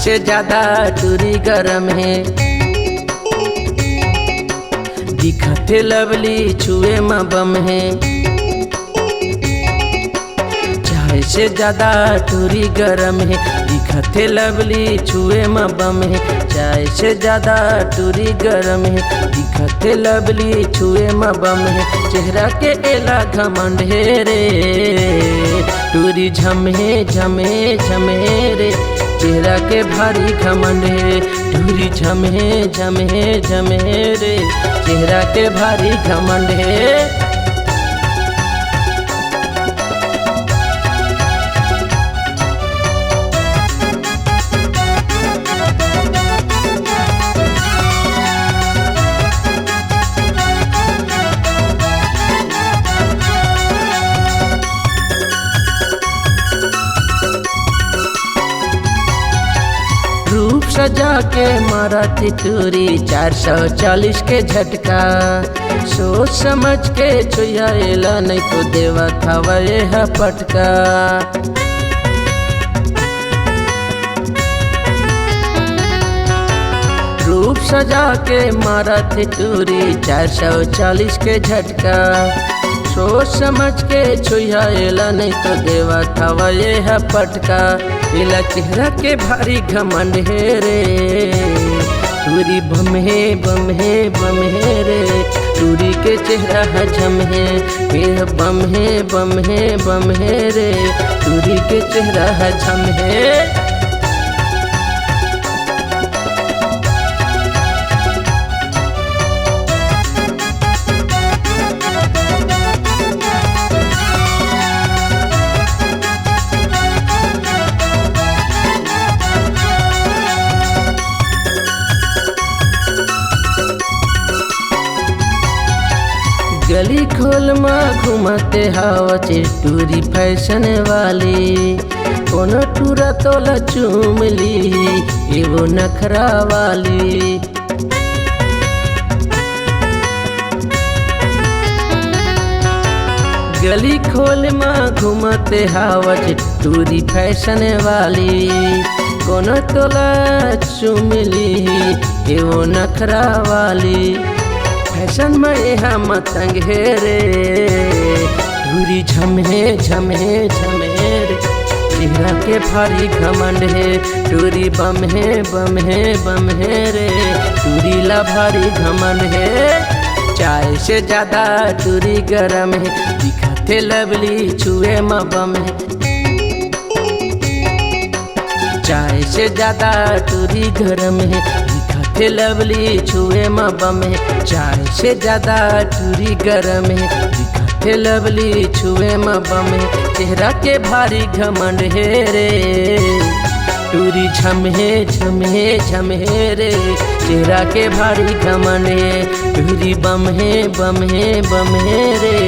से ज्यादा टूरी गरम है। दिखते लवली छुए में बम है। चाय से ज्यादा टूरी गरम है। दिखते लवली छुए में बम है। चाय से ज्यादा टूरी गरम है। दिखते लवली छुए में बम है। चेहरा के एला घमंड है रे। टूरी झमे झमे झमे रे। चेहरा के भारी घमंड है। टूरी झमे झमे झमे रे। चेहरा के भारी घमंड है। रूप सजा के मारा तितूरी 440 के झटका। सोच समझ के छुआला नहीं तो देवा था वह पटका। रूप सजा के मारा तितूरी 440 के झटका। सोच समझ के छुआला नहीं तो देवा था वह पटका। इला चेहरा के भारी घमंड है रे। टूरी बम है बम है बम है रे। टूरी के चेहरा हजम है। फिर बम है बम है बम है रे। टूरी के चेहरा हजम है। गली खोल में घूमते हवा टूरी फैशन वाली। कोनो टूरा तोला चूम ली एगो नखरा वाली। गली खोल में घूमते हवा टूरी फैशन वाली। कोनो तोला चूम ली एगो नखरा वाली। फैशन में यहाँ मतंग है रे। टूरी झमे झमे झमे रे। चेहरा के भारी घमंड है। टूरी बम है बम है बम है रे। टूरी ला भारी घमंड है। चाय से ज्यादा टूरी गरम है। दिखते लवली छुए में बम है। चाय से ज्यादा टूरी गरम है। लवली छुए में बम है। चाय से ज्यादा टूरी गरम है। दिखते लवली छुए में बम है। चेहरा के भारी घमंड है रे। टूरी झमे झमे झमे रे। चेहरा के भारी घमंड है। टूरी बम है बम है बम है रे।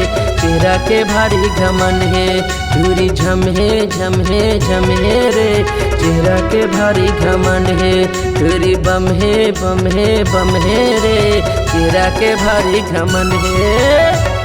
चेहरा के भारी घमंड है। टूरी झमे झमे झमे रे। चेहरा के भारी घमंड है। टूरी बम है बम है बम है रे। चेहरा के भारी घमंड है।